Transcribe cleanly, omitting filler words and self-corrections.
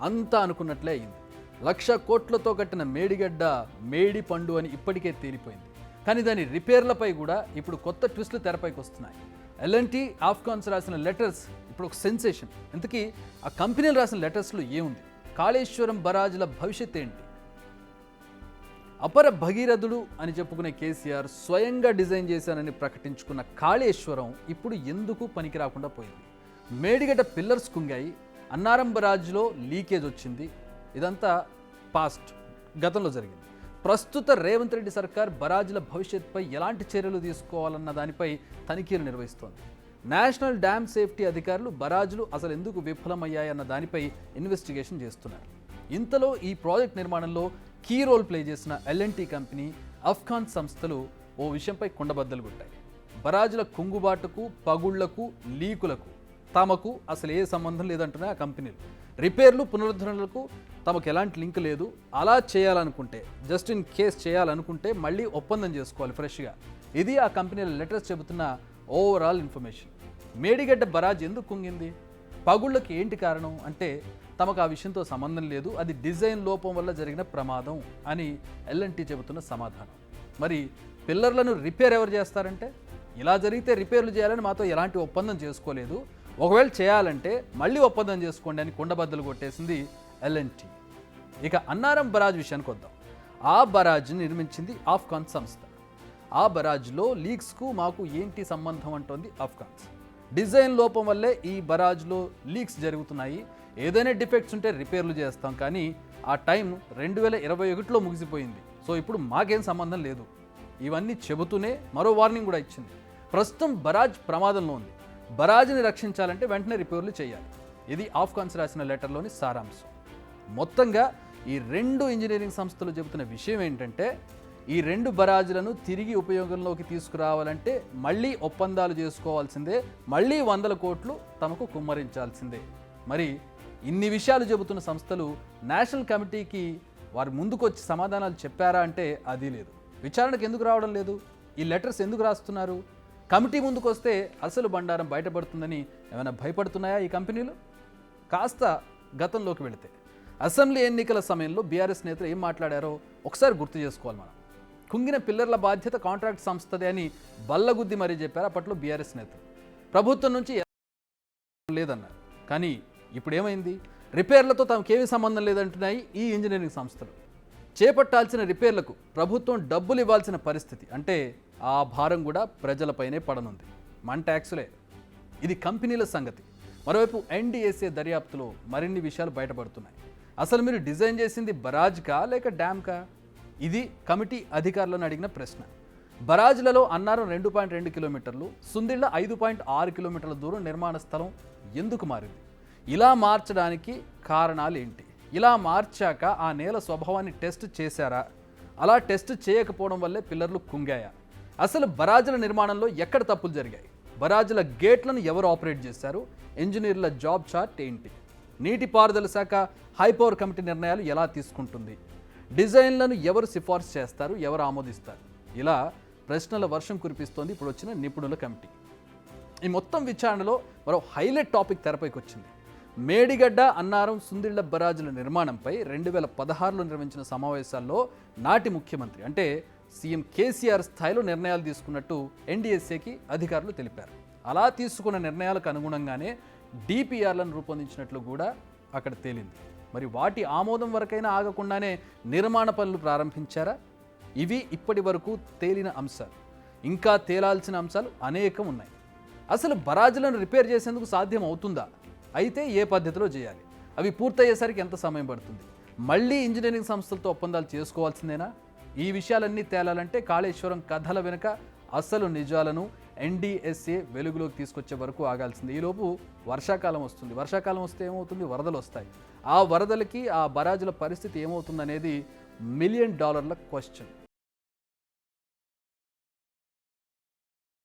అంతా అనుకున్నట్లే అయింది. 1,00,000 కోట్లతో కట్టిన మేడిగడ్డ మేడి పండు అని ఇప్పటికే తేలిపోయింది. కానీ దాని రిపేర్లపై కూడా ఇప్పుడు కొత్త ట్విస్టులు తెరపైకి వస్తున్నాయి. ఎల్ఎన్టీ ఆఫ్కాన్స్ రాసిన లెటర్స్ ఇప్పుడు ఒక సెన్సేషన్. ఇంతకీ ఆ కంపెనీలు రాసిన లెటర్స్లో ఏముంది? కాళేశ్వరం బరాజుల భవిష్యత్ ఏంటి? అపర భగీరథుడు అని చెప్పుకునే కేసీఆర్ స్వయంగా డిజైన్ చేశానని ప్రకటించుకున్న కాళేశ్వరం ఇప్పుడు ఎందుకు పనికి రాకుండా పోయింది? మేడిగడ్డ పిల్లర్స్ కుంగాయి, అన్నారం బరాజ్లో లీకేజ్ వచ్చింది. ఇదంతా పాస్ట్, గతంలో జరిగింది. ప్రస్తుత రేవంత్ రెడ్డి సర్కార్ బరాజుల భవిష్యత్తుపై ఎలాంటి చర్యలు తీసుకోవాలన్న దానిపై తనిఖీలు నిర్వహిస్తోంది. నేషనల్ డ్యామ్ సేఫ్టీ అధికారులు బరాజులు అసలు ఎందుకు విఫలమయ్యాయన్న దానిపై ఇన్వెస్టిగేషన్ చేస్తున్నారు. ఇంతలో ఈ ప్రాజెక్ట్ నిర్మాణంలో కీ రోల్ ప్లే చేసిన ఎల్ఎన్టీ కంపెనీ, ఆఫ్కాన్ సంస్థలు ఓ విషయంపై కుండబద్దలు కొట్టాయి. బరాజుల కుంగుబాటుకు, పగుళ్లకు, లీకులకు తమకు అసలు ఏ సంబంధం లేదంటున్నాయి ఆ కంపెనీలు. రిపేర్లు, పునరుద్ధరణలకు తమకు ఎలాంటి లింక్ లేదు. అలా చేయాలనుకుంటే, జస్ట్ ఇన్ కేస్ చేయాలనుకుంటే మళ్ళీ ఒప్పందం చేసుకోవాలి ఫ్రెష్గా. ఇది ఆ కంపెనీల లెటర్స్ చెబుతున్న ఓవరాల్ ఇన్ఫర్మేషన్. మేడిగడ్డ బరాజ్ ఎందుకు కుంగింది? పగుళ్ళకి ఏంటి కారణం అంటే తమకు ఆ విషయంతో సంబంధం లేదు, అది డిజైన్ లోపం వల్ల జరిగిన ప్రమాదం అని ఎల్ఎన్టీ చెబుతున్న సమాధానం. మరి పిల్లర్లను రిపేర్ ఎవరు చేస్తారంటే, ఇలా జరిగితే రిపేర్లు చేయాలని మాతో ఎలాంటి ఒప్పందం చేసుకోలేదు, ఒకవేళ చేయాలంటే మళ్ళీ ఒప్పందం చేసుకోండి అని కుండబద్దలు కొట్టేసింది ఎల్ఎన్టీ. ఇక అన్నారం బరాజ్ విషయానికి వద్దాం. ఆ బరాజ్ని నిర్మించింది ఆఫ్కాన్ సంస్థ. ఆ బరాజ్లో లీక్స్కు మాకు ఏంటి సంబంధం అంటోంది ఆఫ్కాన్స్. డిజైన్ లోపం వల్లే ఈ బరాజ్లో లీక్స్ జరుగుతున్నాయి, ఏదైనా డిఫెక్ట్స్ ఉంటే రిపేర్లు చేస్తాం, కానీ ఆ టైం 2021లో ముగిసిపోయింది, సో ఇప్పుడు మాకేం సంబంధం లేదు. ఇవన్నీ చెబుతూనే మరో వార్నింగ్ కూడా ఇచ్చింది. ప్రస్తుతం బరాజ్ ప్రమాదంలో ఉంది, బరాజ్ని రక్షించాలంటే వెంటనే రిపేర్లు చేయాలి. ఇది ఆఫ్కాన్స్ రాసిన లెటర్లోని సారాంశం. మొత్తంగా ఈ రెండు ఇంజనీరింగ్ సంస్థలు చెబుతున్న విషయం ఏంటంటే, ఈ రెండు బరాజులను తిరిగి ఉపయోగంలోకి తీసుకురావాలంటే మళ్ళీ ఒప్పందాలు చేసుకోవాల్సిందే, మళ్ళీ 100 కోట్లు తమకు కుమ్మరించాల్సిందే. మరి ఇన్ని విషయాలు చెబుతున్న సంస్థలు నేషనల్ కమిటీకి వారు ముందుకొచ్చి సమాధానాలు చెప్పారా అంటే అది లేదు. విచారణకు ఎందుకు రావడం లేదు? ఈ లెటర్స్ ఎందుకు రాస్తున్నారు? కమిటీ ముందుకు వస్తే అసలు బండారం బయటపడుతుందని ఏమైనా భయపడుతున్నాయా ఈ కంపెనీలు? కాస్త గతంలోకి వెళితే అసెంబ్లీ ఎన్నికల సమయంలో బీఆర్ఎస్ నేతలు ఏం మాట్లాడారో ఒకసారి గుర్తు చేసుకోవాలి మనం. కుంగిన పిల్లర్ల బాధ్యత కాంట్రాక్ట్ సంస్థదే అని బల్లగుద్ది మరీ చెప్పారు అప్పట్లో బీఆర్ఎస్ నేతలు. ప్రభుత్వం నుంచి లేదన్నారు. కానీ ఇప్పుడు ఏమైంది? రిపేర్లతో తమకేమీ సంబంధం లేదంటున్నాయి ఈ ఇంజనీరింగ్ సంస్థలు. చేపట్టాల్సిన రిపేర్లకు ప్రభుత్వం డబ్బులు ఇవ్వాల్సిన పరిస్థితి, అంటే ఆ భారం కూడా ప్రజలపైనే పడనుంది. మన ట్యాక్సులే. ఇది కంపెనీల సంగతి. మరోవైపు ఎన్డీఎస్ఏ దర్యాప్తులో మరిన్ని విషయాలు బయటపడుతున్నాయి. అసలు మీరు డిజైన్ చేసింది బరాజ్కా లేక డ్యామ్కా? ఇది కమిటీ అధికారులను అడిగిన ప్రశ్న. బరాజ్లలో అన్నారం 2.2 కిలోమీటర్లు, సుందిళ్ల 5.6 కిలోమీటర్ల దూరం నిర్మాణ స్థలం ఎందుకు మారింది? ఇలా మార్చడానికి కారణాలు ఏంటి? ఇలా మార్చాక ఆ నేల స్వభావాన్ని టెస్ట్ చేశారా? అలా టెస్ట్ చేయకపోవడం వల్లే పిల్లర్లు కుంగాయా? అసలు బరాజుల నిర్మాణంలో ఎక్కడ తప్పులు జరిగాయి? బరాజుల గేట్లను ఎవరు ఆపరేట్ చేశారు? ఇంజనీర్ల జాబ్ చార్ట్ ఏంటి? నీటిపారుదల శాఖ హైపవర్ కమిటీ నిర్ణయాలు ఎలా తీసుకుంటుంది? డిజైన్లను ఎవరు సిఫార్సు చేస్తారు, ఎవరు ఆమోదిస్తారు? ఇలా ప్రశ్నల వర్షం కురిపిస్తోంది ఇప్పుడు వచ్చిన నిపుణుల కమిటీ. ఈ మొత్తం విచారణలో మరో హైలైట్ టాపిక్ తెరపైకి వచ్చింది. మేడిగడ్డ, అన్నారం, సుందిళ్ల బరాజుల నిర్మాణంపై 2016లో నిర్వహించిన సమావేశాల్లో నాటి ముఖ్యమంత్రి అంటే సీఎం కేసీఆర్ స్థాయిలో నిర్ణయాలు తీసుకున్నట్టు ఎన్డీఎస్ఏకి అధికారులు తెలిపారు. అలా తీసుకున్న నిర్ణయాలకు అనుగుణంగానే డిపిఆర్లను రూపొందించినట్లు కూడా అక్కడ తేలింది. మరి వాటి ఆమోదం వరకైనా ఆగకుండానే నిర్మాణ పనులు ప్రారంభించారా? ఇవి ఇప్పటి వరకు తేలిన అంశాలు. ఇంకా తేలాల్సిన అంశాలు అనేకం ఉన్నాయి. అసలు బరాజులను రిపేర్ చేసేందుకు సాధ్యం అవుతుందా? అయితే ఏ పద్ధతిలో చేయాలి? అవి పూర్తయ్యేసరికి ఎంత సమయం పడుతుంది? మళ్ళీ ఇంజనీరింగ్ సంస్థలతో ఒప్పందాలు చేసుకోవాల్సిందేనా? ఈ విషయాలన్నీ తేలాలంటే కాళేశ్వరం కథల వెనుక అసలు నిజాలను ఎన్డీఎస్ఏ వెలుగులోకి తీసుకొచ్చే వరకు ఆగాల్సింది. ఈలోపు వర్షాకాలం వస్తుంది. వర్షాకాలం వస్తే ఏమవుతుంది? వరదలు వస్తాయి. ఆ వరదలకి ఆ బరాజుల పరిస్థితి ఏమవుతుందనేది $1 మిలియన్ క్వశ్చన్.